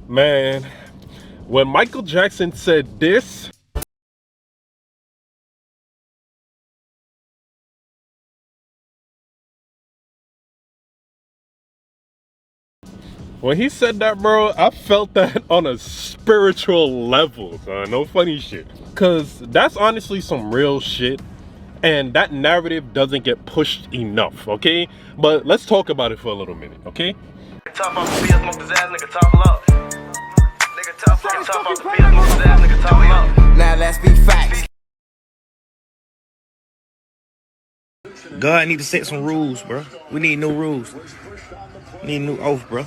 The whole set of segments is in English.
Man, when Michael Jackson said this, when he said that, bro, I felt that on a spiritual level, son. No funny shit. Cause that's honestly some real shit. And that narrative doesn't get pushed enough, okay? But let's talk about it for a little minute, okay? Top off the field, smoke his ass, nigga, top up. Nigga, top off the field, smoke his ass, nigga, top up. Now let's be facts. God need to set some rules, bro. We need new rules. We need new oath, bro.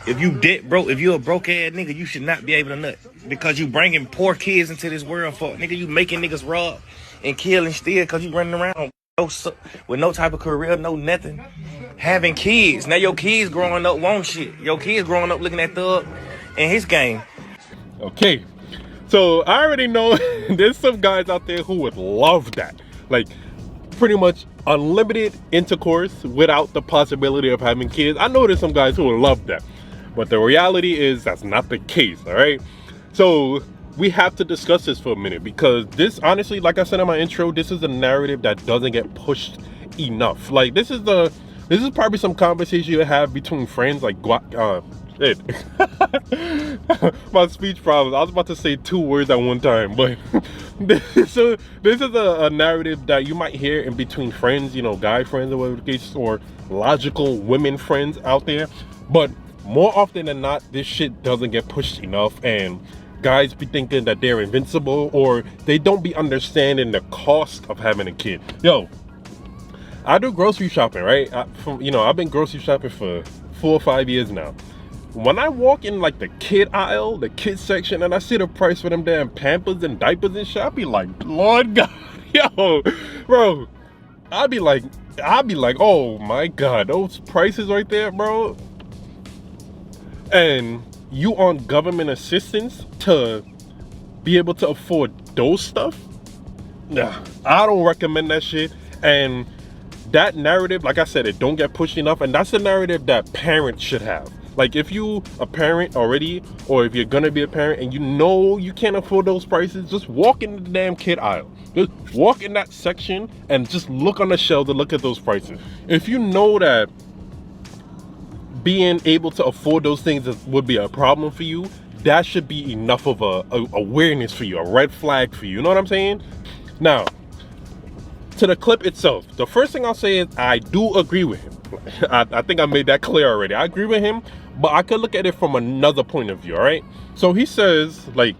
If you debt broke, if you a broke ass nigga, you should not be able to nut because you bringing poor kids into this world for nigga. You making niggas rob and kill and steal because you running around with no type of career, no nothing. Having kids. Now your kids growing up want shit. Your kids growing up looking at Thug and his game. Okay, so I already know there's some guys out there who would love that. Like, pretty much unlimited intercourse without the possibility of having kids. I know there's some guys who would love that. But the reality is that's not the case, all right? So we have to discuss this for a minute because this, honestly, like I said in my intro, this is a narrative that doesn't get pushed enough. Like, this is probably some conversation you have between friends, like shit. My speech problems. I was about to say two words at one time, but this is a narrative that you might hear in between friends, you know, guy friends or whatever the case, or logical women friends out there. But more often than not, this shit doesn't get pushed enough, and guys be thinking that they're invincible, or they don't be understanding the cost of having a kid. Yo, I do grocery shopping, right? I've been grocery shopping for 4 or 5 years now. When I walk in like the kid aisle, the kid section, and I see the price for them damn Pampers and diapers and shit, I be like, Lord God, yo, bro, I'd be like, oh my God, those prices right there, bro. And you on government assistance to be able to afford those stuff? Nah, I don't recommend that shit. And that narrative, like I said, it don't get pushed enough, and that's the narrative that parents should have. Like, if you a parent already, or if you're gonna be a parent and you know you can't afford those prices, just walk in the damn kid aisle. Just walk in that section and just look on the shelves and look at those prices. If you know that being able to afford those things would be a problem for you, that should be enough of a awareness for you, a red flag for you. You know what I'm saying? Now, to the clip itself, the first thing I'll say is I do agree with him. I think I made that clear already. I agree with him, but I could look at it from another point of view, all right? So he says, like,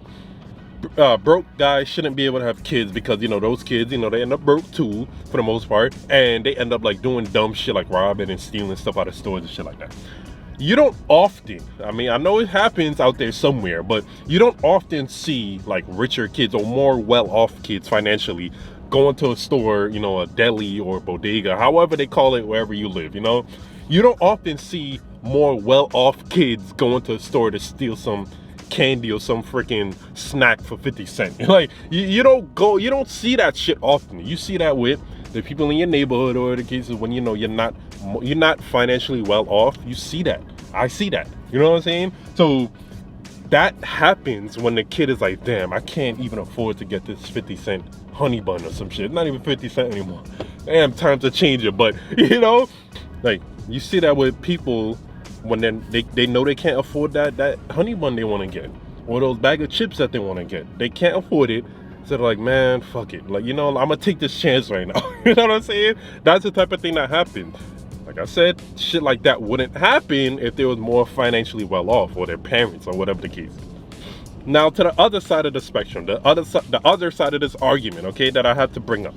broke guys shouldn't be able to have kids because, you know, those kids, you know, they end up broke too, for the most part, and they end up, like, doing dumb shit like robbing and stealing stuff out of stores and shit like that. You don't often, I mean, I know it happens out there somewhere, but you don't often see, like, richer kids or more well-off kids financially going to a store, you know, a deli or bodega, however they call it wherever you live, you know? You don't often see more well-off kids going to a store to steal some candy or some freaking snack for 50 cents. Like, you don't see that shit often. You see that with the people in your neighborhood, or the cases when, you know, you're not financially well off. You see that. I see that. You know what I'm saying? So that happens when the kid is like, damn, I can't even afford to get this 50-cent honey bun or some shit. Not even 50 cents anymore. Damn, time to change it. But, you know, like, you see that with people when then they know they can't afford that honey bun they want to get, or those bag of chips that they want to get. They can't afford it. So they're like, man, fuck it. Like, you know, I'm gonna take this chance right now. You know what I'm saying? That's the type of thing that happens. Like I said, shit like that wouldn't happen if they was more financially well off, or their parents, or whatever the case. Now, to the other side of the spectrum, the other side of this argument, okay, that I have to bring up.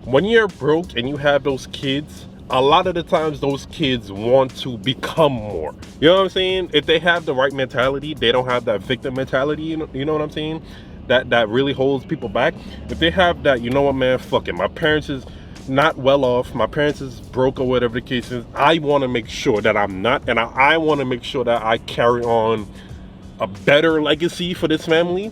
When you're broke and you have those kids, a lot of the times those kids want to become more. You know what I'm saying? If they have the right mentality, they don't have that victim mentality, you know what I'm saying? That really holds people back. If they have that, you know what, man, fuck it. My parents is not well off. My parents is broke or whatever the case is. I want to make sure that I'm not, and I want to make sure that I carry on a better legacy for this family.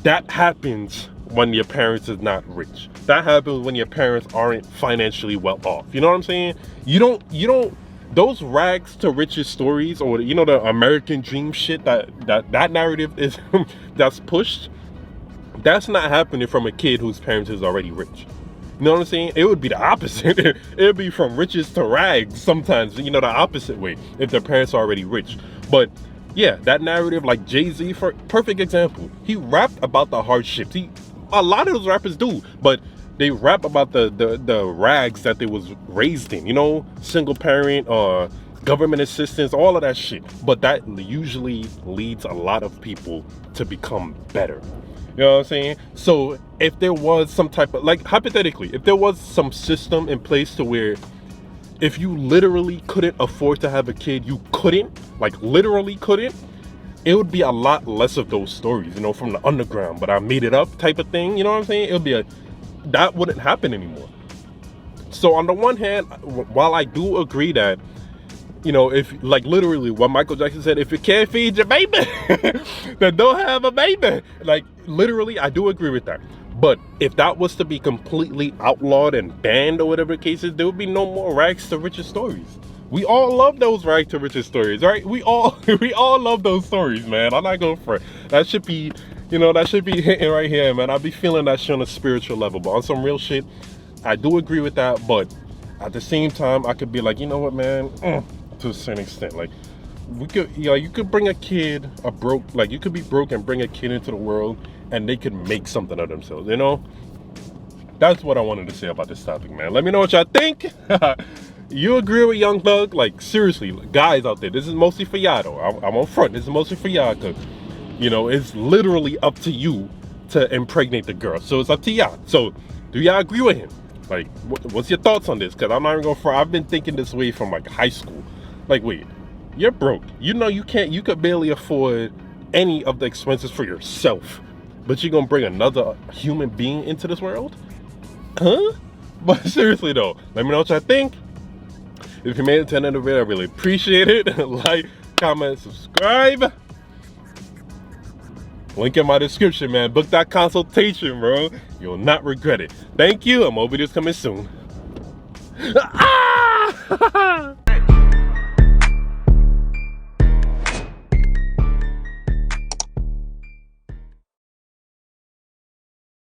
That happens when your parents is not rich. That happens when your parents aren't financially well off. You know what I'm saying? You don't those rags to riches stories, or you know, the American dream shit that narrative is that's pushed. That's not happening from a kid whose parents is already rich. You know what I'm saying? It would be the opposite. It would be from riches to rags sometimes, you know, the opposite way, if their parents are already rich. But yeah, that narrative, like Jay-Z, for perfect example. He rapped about the hardships. A lot of those rappers do, but they rap about the rags that they was raised in, you know, single parent or government assistance, all of that shit. But that usually leads a lot of people to become better. You know what I'm saying? So if there was some type of, like, hypothetically, if there was some system in place to where if you literally couldn't afford to have a kid, you couldn't, like literally couldn't, it would be a lot less of those stories, you know, from the underground, but I made it up type of thing. You know what I'm saying? It would be that wouldn't happen anymore. So on the one hand, while I do agree that, you know, if, like, literally what Michael Jackson said, if you can't feed your baby, then don't have a baby. Like, literally, I do agree with that. But if that was to be completely outlawed and banned or whatever the case is, there would be no more rags to riches stories. We all love those rags to riches stories, right? We all love those stories, man. I'm not going for it. That should be, you know, that should be hitting right here, man. I be feeling that shit on a spiritual level. But on some real shit, I do agree with that. But at the same time, I could be like, you know what, man? To a certain extent, like, we could, you know, you could bring a kid, you could be broke and bring a kid into the world and they could make something of themselves, you know? That's what I wanted to say about this topic, man. Let me know what y'all think. You agree with Young Thug? Like, seriously, guys out there, this is mostly for y'all, though. I'm on front. This is mostly for y'all, because, you know, it's literally up to you to impregnate the girl. So it's up to y'all. So do y'all agree with him? Like, what's your thoughts on this? Because I'm not even going for, I've been thinking this way from, like, high school. Like, wait, you're broke. You know you could barely afford any of the expenses for yourself. But you're gonna bring another human being into this world? Huh? But seriously though, let me know what y'all think. If you made it to the end of the video, I really appreciate it. Like, comment, subscribe. Link in my description, man. Book that consultation, bro. You'll not regret it. Thank you, and more videos coming soon. Ah!